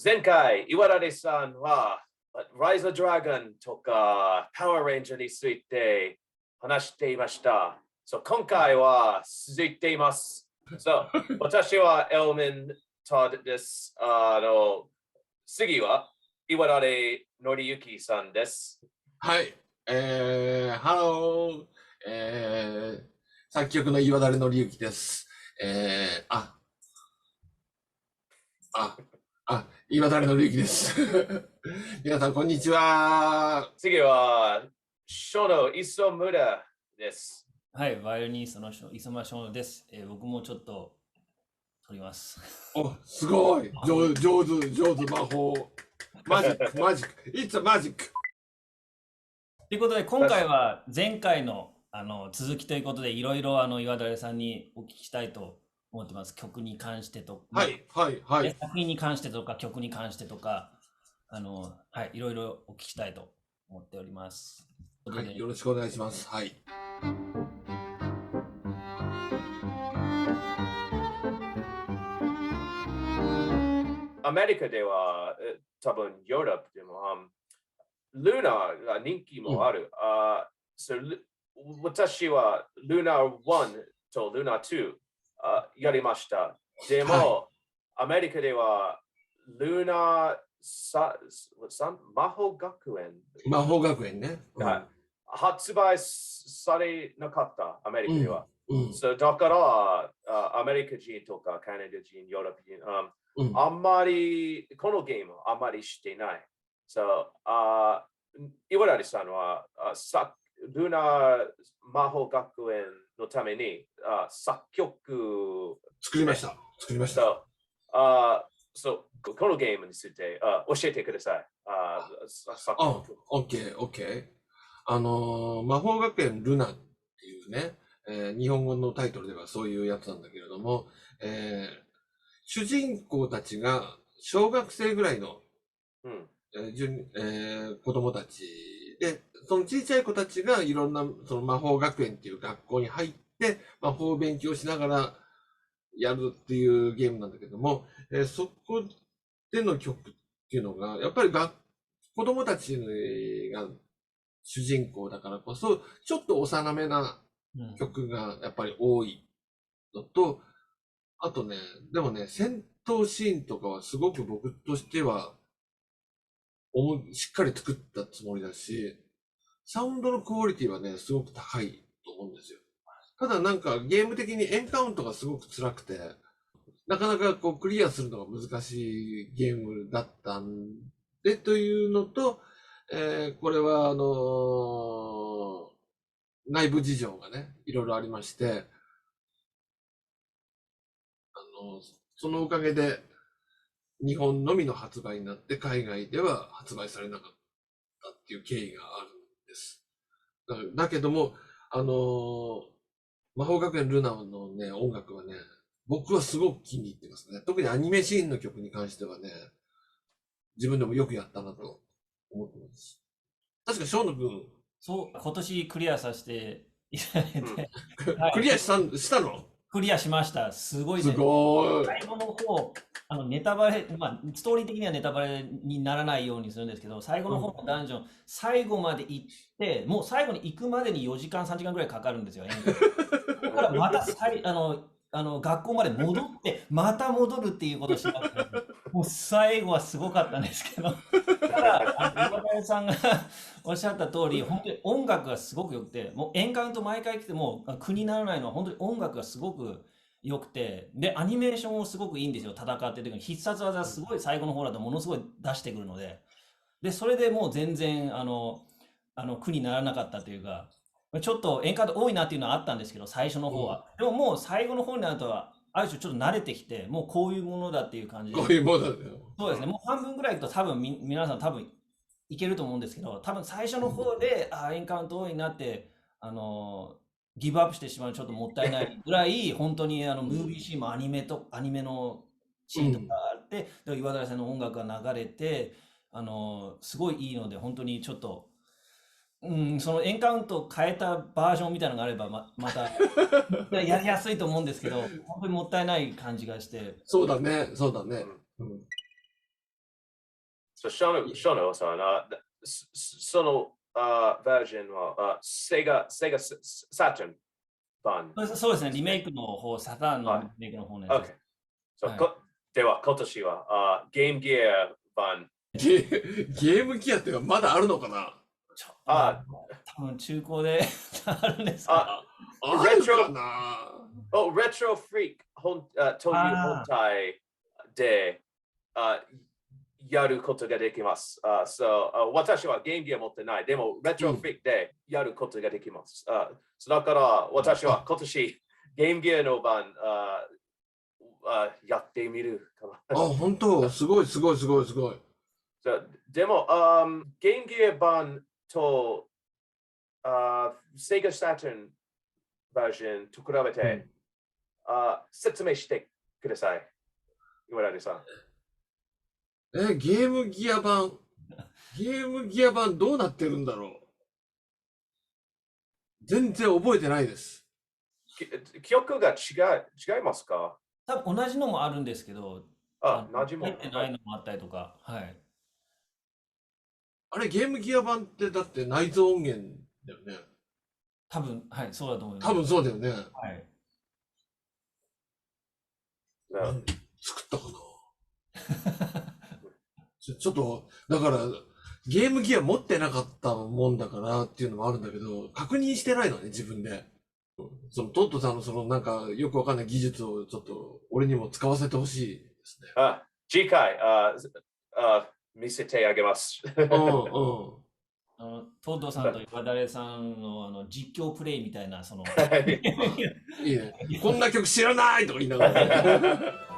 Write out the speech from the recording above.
前回、岩田さんは、Rise of Dragon とか Power Ranger について話していました。今回は続いています。私はエルメン・トッドです。次は岩田のりゆきさんです。はい。ハロー。作曲の岩田のりゆきです。岩田のりゆきです。皆さん、こんにちは。次は、ショノ・イソムラです。はい、バイオリニストの磯村翔です。僕もちょっと取ります。お、すごい。上手、魔法。マジック。It's a magic. ということで、今回は前回の続きということで、いろいろ岩田さんにお聞きしたいと思ってます。曲に関してとか、はい。作品に関してとか、曲に関してとか、いろいろお聞きしたいと思っております。はい、よろしくお願いします。はい。アメリカでは、多分ヨーロッパでも、ルナが人気もある。私はルナ1とルナ2やりました。でも、アメリカではルナ魔法学園ね。発売されなかった、アメリカでは。だから、アメリカ人とかカナダ人、ヨーロッパ人、あんまり、このゲームあんまりしてない。岩田さんは、ルナ魔法学園のために作曲作りました。このゲームについて教えてください。OK。魔法学園ルナっていうね、日本語のタイトルではそういうやつなんだけれども、主人公たちが小学生ぐらいの、子供たちで、その小さい子たちがいろんなその魔法学園っていう学校に入って魔法を勉強しながらやるっていうゲームなんだけども、そこでの曲っていうのがやっぱり子供たちが主人公だからこそちょっと幼めな曲がやっぱり多いのと、あとね、でもね、戦闘シーンとかはすごく僕としてはしっかり作ったつもりだし、サウンドのクオリティはね、すごく高いと思うんですよ。ただなんかゲーム的にエンカウントがすごく辛くて、なかなかこうクリアするのが難しいゲームだったんでというのと、これは内部事情がね、いろいろありまして、そのおかげで日本のみの発売になって海外では発売されなかったっていう経緯があるんです。だけども、魔法学園ルナのね、音楽はね、僕はすごく気に入ってますね。特にアニメシーンの曲に関してはね、自分でもよくやったなと思ってます。確か、ショーノ君。そう、今年クリアさせていただいて。クリアしたの？クリアしました。すごいね。すごい。最後の方、ネタバレ、ストーリー的にはネタバレにならないようにするんですけど、最後の方のダンジョン、最後まで行って、もう最後に行くまでに4時間、3時間ぐらいかかるんですよ。だからまた学校まで戻って、また戻るっていうことをしなくて、もう最後はすごかったんですけど、ただ、岩田さんがおっしゃった通り、本当に音楽がすごく良くて、もうエンカウント毎回来ても苦にならないのは、本当に音楽がすごく良くて、で、アニメーションもすごくいいんですよ、戦ってる時に。必殺技すごい最後の方だとものすごい出してくるので、で、それでもう全然、苦にならなかったというか、ちょっとエンカウント多いなっていうのはあったんですけど、最初の方は。でももう最後の方になるとは、ある種ちょっと慣れてきて、もうこういうものだっていう感じで。こういうものだよ。そうですね、もう半分ぐらいいくと多分皆さん多分いけると思うんですけど、多分最初の方で、エンカウント多いなって、ギブアップしてしまうちょっともったいないぐらい、本当にムービーシーンもアニメのシーンとかあって、で岩田さんの音楽が流れて、すごいいいので、本当にちょっと、そのエンカウントを変えたバージョンみたいなのがあればまたやりやすいと思うんですけど、本当にもったいない感じがして。そうだね、そうだね。So Shono さん、そのバージョンはセガサターン版。そうですね、リメイクの方、サターンのリメイクの方のやつです。では今年はゲームギア版。ゲームギアってまだあるのかな？多分中古であるんですか？レトロな。レトロフリークという本体でやることができます。私はゲームギア持ってない。でもレトロフリークでやることができます。だから私は今年ゲームギアの版やってみるかな。本当すごい。でも、ゲームギア版とセガサターンバージョンと比べて、説明してください。岩田さん。ゲームギア版どうなってるんだろう。全然覚えてないです。記憶が違いますか？多分同じのもあるんですけど、同じも入ってないのもあったりとか、はい。あれ、ゲームギア版ってだって内蔵音源だよね。多分、はい、そうだと思います。多分そうだよね。はい。作ったかなちょっと、だから、ゲームギア持ってなかったもんだからっていうのもあるんだけど、確認してないのね、自分で。トットさんのなんか、よくわかんない技術をちょっと、俺にも使わせてほしいですね。次回、見せてあげます。トットさんと岩垂さんの実況プレイみたいな、いいね。こんな曲知らないとか言いながら。